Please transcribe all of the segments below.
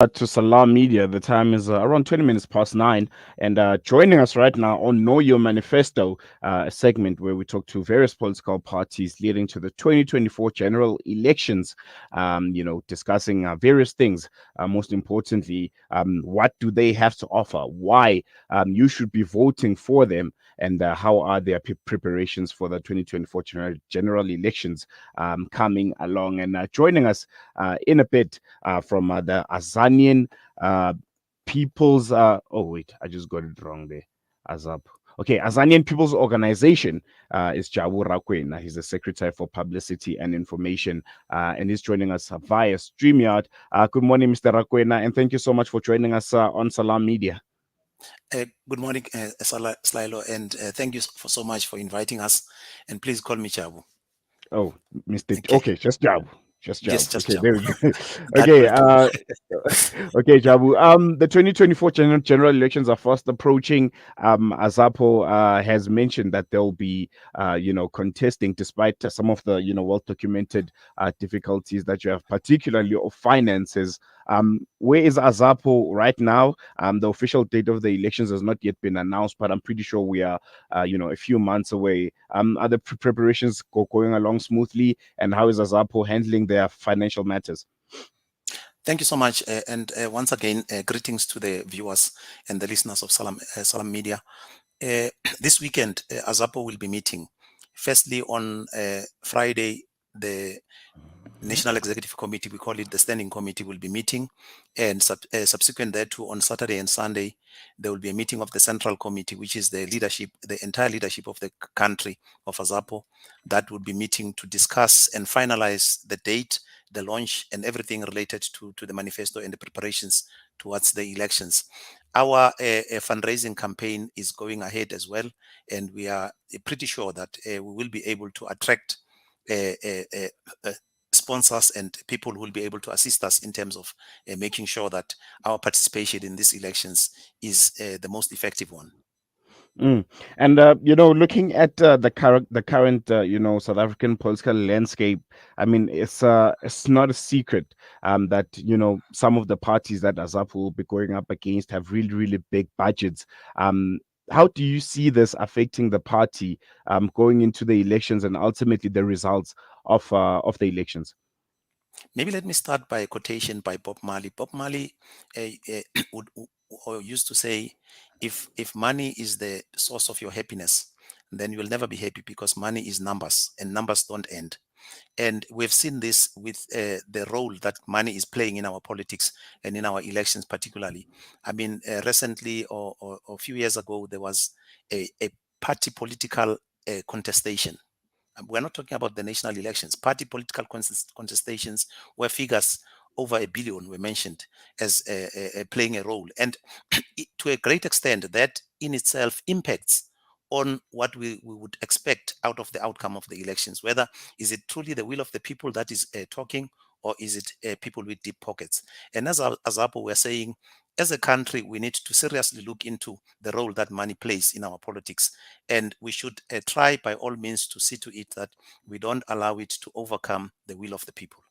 To Salam Media. The time is around 20 minutes past 9. And joining us right now on Know Your Manifesto, a segment where we talk to various political parties leading to the 2024 general elections, discussing various things. Most importantly, what do they have to offer? Why you should be voting for them? And how are their preparations for the 2024 general elections coming along? And joining us in a bit from the Azanian uh, People's. Oh wait, I just got it wrong there. AZAPO. Okay, Azanian People's Organization is Jabu Rakwena. He's the Secretary for Publicity and Information, and he's joining us via StreamYard. Good morning, Mr. Rakwena, and thank you so much for joining us on Salam Media. Good morning, Slylo, and thank you for so much for inviting us. And please call me Jabu. Oh, Mr. Okay. Okay, just Jabu. Just Yes, Jabu. just Okay, Jabu. very good. That Okay, will do. okay, Jabu. The 2024 general elections are fast approaching. Azapo has mentioned that they'll be, contesting despite some of the, well documented difficulties that you have, particularly of finances. Where is Azapo right now? The official date of the elections has not yet been announced, but I'm pretty sure we are, a few months away. Are the preparations going along smoothly? And how is Azapo handling their financial matters? Thank you so much. And once again, greetings to the viewers and the listeners of Salam Media. This weekend, AZAPO will be meeting. Firstly, on Friday, the National Executive Committee, we call it the Standing Committee, will be meeting, and subsequent thereto on Saturday and Sunday, there will be a meeting of the Central Committee, which is the leadership, the entire leadership of the country of AZAPO, that would be meeting to discuss and finalize the date, the launch, and everything related to the manifesto and the preparations towards the elections. Our fundraising campaign is going ahead as well, and we are pretty sure that we will be able to attract uh, uh, uh, sponsors and people who will be able to assist us in terms of making sure that our participation in these elections is the most effective one. Mm. And looking at the current South African political landscape, I mean, it's not a secret that some of the parties that AZAP will be going up against have really really big budgets. Um, how do you see this affecting the party going into the elections and ultimately the results of the elections? Maybe let me start by a quotation by Bob Marley. Bob Marley would or used to say, if money is the source of your happiness, then you will never be happy because money is numbers and numbers don't end. And we've seen this with the role that money is playing in our politics and in our elections, particularly. I mean, recently or a few years ago, there was a party political contestation. We're not talking about the national elections, party political contestations where figures over 1 billion were mentioned as playing a role. And to a great extent, that in itself impacts on what we would expect out of the outcome of the elections. Whether is it truly the will of the people that is talking, or is it people with deep pockets? And as Azapo we're saying, as a country, we need to seriously look into the role that money plays in our politics. And we should try by all means to see to it that we don't allow it to overcome the will of the people.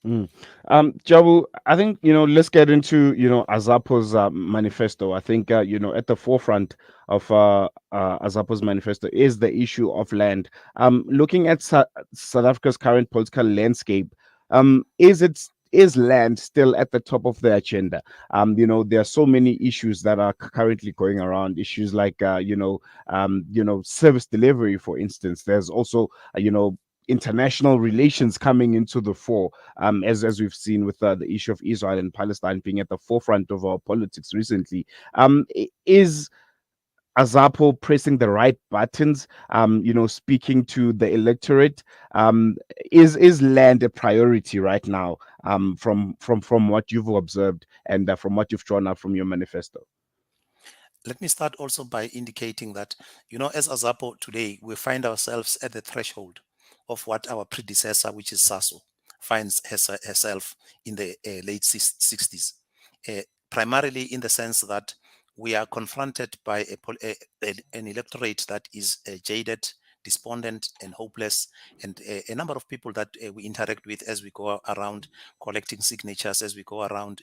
Mm. Jabu, I think let's get into Azapo's manifesto. I think at the forefront of Azapo's manifesto is the issue of land. Looking at South Africa's current political landscape, is land still at the top of the agenda? There are so many issues that are currently going around. Issues like service delivery, for instance. There's also international relations coming into the fore, as we've seen with the issue of Israel and Palestine being at the forefront of our politics recently. Is Azapo pressing the right buttons? Speaking to the electorate, um, is land a priority right now? From what you've observed and from what you've drawn up from your manifesto. Let me start also by indicating that, as Azapo today, we find ourselves at the threshold of what our predecessor, which is Sasso, finds herself in the late 60s. Primarily in the sense that we are confronted by an electorate that is jaded, despondent and hopeless, and a number of people that we interact with as we go around collecting signatures, as we go around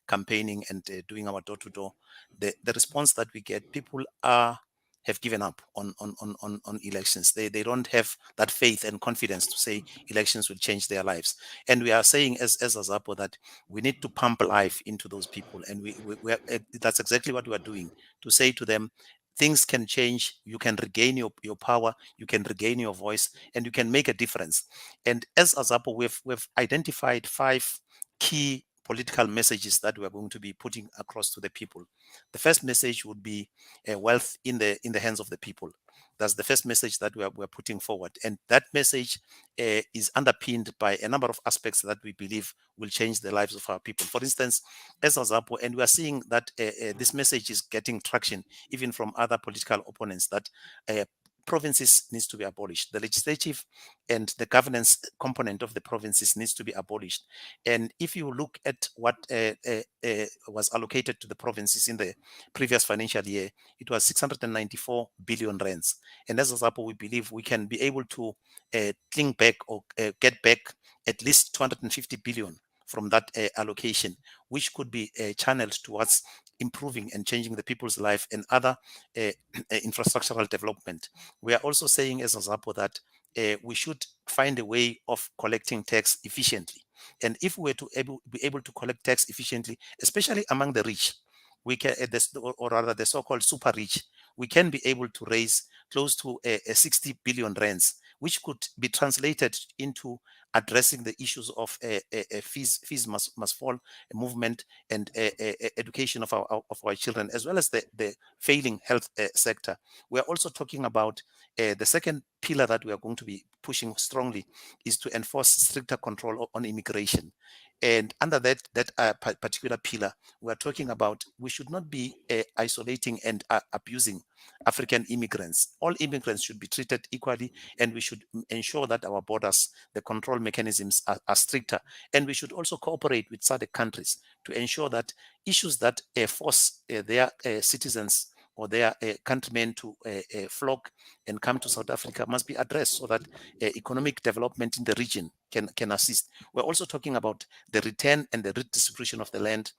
campaigning and doing our door-to-door, the response that we get, people have given up on elections. They don't have that faith and confidence to say elections will change their lives. And we are saying as AZAPO that we need to pump life into those people. And that's exactly what we are doing, to say to them, things can change, you can regain your power, you can regain your voice, and you can make a difference. And as AZAPO, we've identified 5 key political messages that we are going to be putting across to the people. The first message would be wealth in the hands of the people. That's the first message that we're putting forward. And that message is underpinned by a number of aspects that we believe will change the lives of our people. For instance, as AZAPO, and we are seeing that this message is getting traction even from other political opponents, that provinces needs to be abolished. The legislative and the governance component of the provinces needs to be abolished. And if you look at what was allocated to the provinces in the previous financial year, it was 694 billion rands. And as AZAPO, we believe we can be able to cling back or get back at least 250 billion from that allocation, which could be channeled towards improving and changing the people's life and other infrastructural development. We are also saying as AZAPO that we should find a way of collecting tax efficiently. And if we were to be able to collect tax efficiently, especially among the rich, we can, or rather the so-called super rich, we can be able to raise close to 60 billion rands, which could be translated into addressing the issues of fees must fall movement and education of our children, as well as the failing health sector. We are also talking about the second pillar that we are going to be pushing strongly is to enforce stricter control on immigration. And under that particular pillar, we are talking about we should not be isolating and abusing African immigrants. All immigrants should be treated equally, and we should ensure that our borders, the control mechanisms are stricter. And we should also cooperate with SADC countries to ensure that issues that force their citizens or their countrymen to flock and come to South Africa must be addressed, so that economic development in the region can assist. We're also talking about the return and the redistribution of the land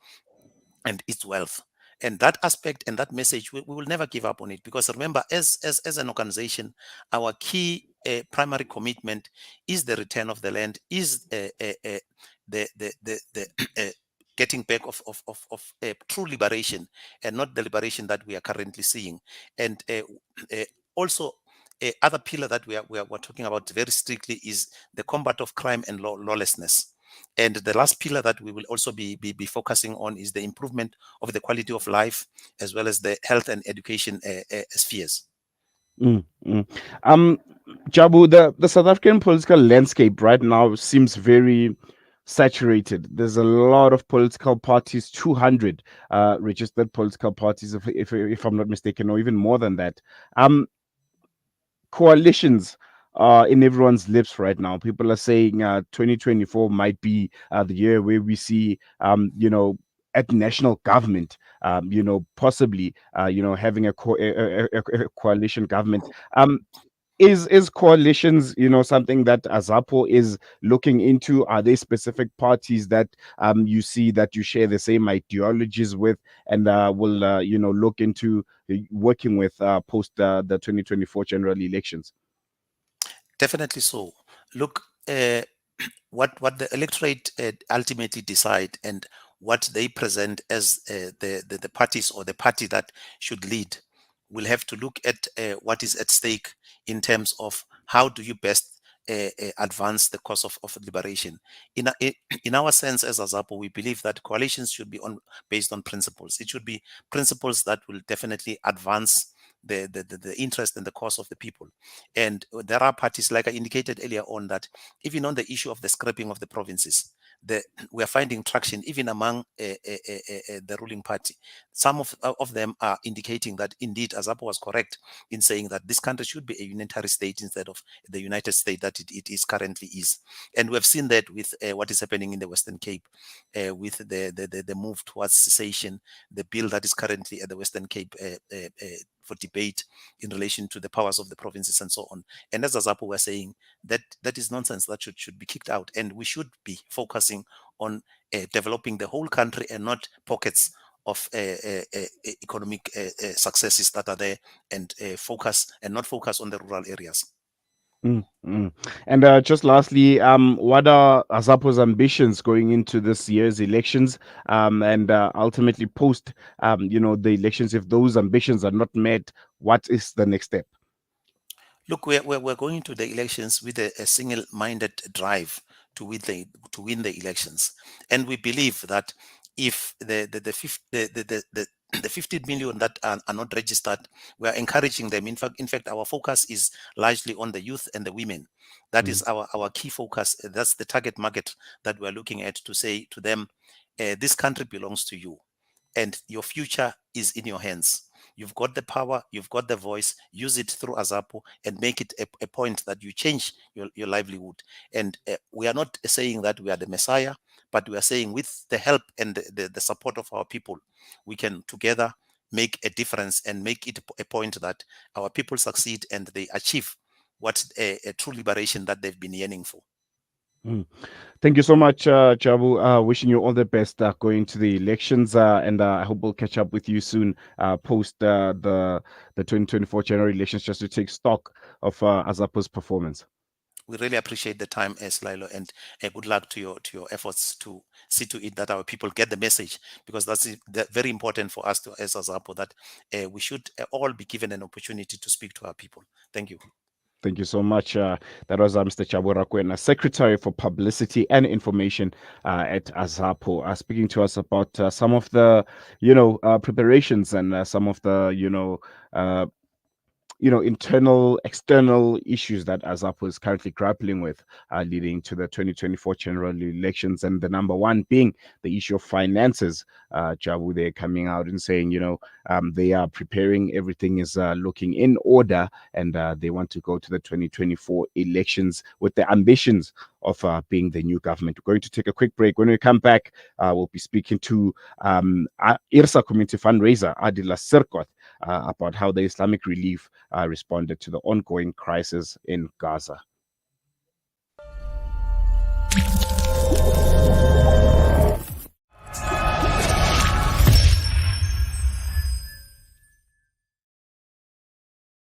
and its wealth. And that aspect and that message, we will never give up on it, because remember, as an organization, our key primary commitment is the return of the land, is the getting back of true liberation, and not the liberation that we are currently seeing. And also, other pillar that we're talking about very strictly is the combat of crime and lawlessness. And the last pillar that we will also be focusing on is the improvement of the quality of life, as well as the health and education spheres. Mm, mm. Um, Jabu, the South African political landscape right now seems very saturated. There's a lot of political parties, 200 registered political parties, if I'm not mistaken, or even more than that. Um, Coalitions are in everyone's lips right now. People are saying 2024 might be the year where we see, at national government, possibly, having a coalition government. Is coalitions, something that AZAPO is looking into? Are there specific parties that you see that you share the same ideologies with, and will look into working with post the 2024 general elections? Definitely so. Look, what the electorate ultimately decide, and what they present as the parties or the party that should lead, will have to look at what is at stake in terms of how do you best advance the cause of liberation. In our sense as AZAPO, we believe that coalitions should be based on principles. It should be principles that will definitely advance the interest and the cause of the people. And there are parties, like I indicated earlier on, that even on the issue of the scrapping of the provinces, we are finding traction even among the ruling party. Some of them are indicating that indeed AZAPO was correct in saying that this country should be a unitary state instead of the United States that it is currently is. And we have seen that with what is happening in the Western Cape, with the move towards cessation, the bill that is currently at the Western Cape for debate in relation to the powers of the provinces and so on. And as AZAPO were saying, that is nonsense. That should be kicked out, and we should be focusing on developing the whole country and not pockets of economic successes that are there, and not focus on the rural areas. Mm, mm. And just lastly, what are AZAPO's ambitions going into this year's elections, and ultimately post, the elections? If those ambitions are not met, what is the next step? Look, we're going into the elections with a single-minded drive to win the elections, and we believe that if the 15 million that are not registered, we are encouraging them. In fact, our focus is largely on the youth and the women. That is Mm, our key focus. That's the target market that we are looking at, to say to them, this country belongs to you, and your future is in your hands. You've got the power, you've got the voice. Use it through AZAPO and make it a point that you change your livelihood. And we are not saying that we are the Messiah, but we are saying with the help and the support of our people, we can together make a difference and make it a point that our people succeed and they achieve what a true liberation that they've been yearning for. mm. Thank you so much, Jabu. Wishing you all the best going to the elections, and I hope we'll catch up with you soon post the 2024 general elections, just to take stock of AZAPO's performance. We really appreciate the time, Lilo, and good luck to your efforts to see to it that our people get the message, because that's very important for us to, as AZAPO, that we should all be given an opportunity to speak to our people. Thank you. Thank you so much. That was Mr. Rakwena, Secretary for Publicity and Information at AZAPO, speaking to us about some of the, preparations and some of the, uh, internal, external issues that AZAPO is currently grappling with, leading to the 2024 general elections. And the number one being the issue of finances. Jabu, they're coming out and saying, they are preparing, everything is looking in order, and they want to go to the 2024 elections with the ambitions of being the new government. We're going to take a quick break. When we come back, we'll be speaking to IRSA community fundraiser, Adila Sirkot, about how the Islamic Relief responded to the ongoing crisis in Gaza.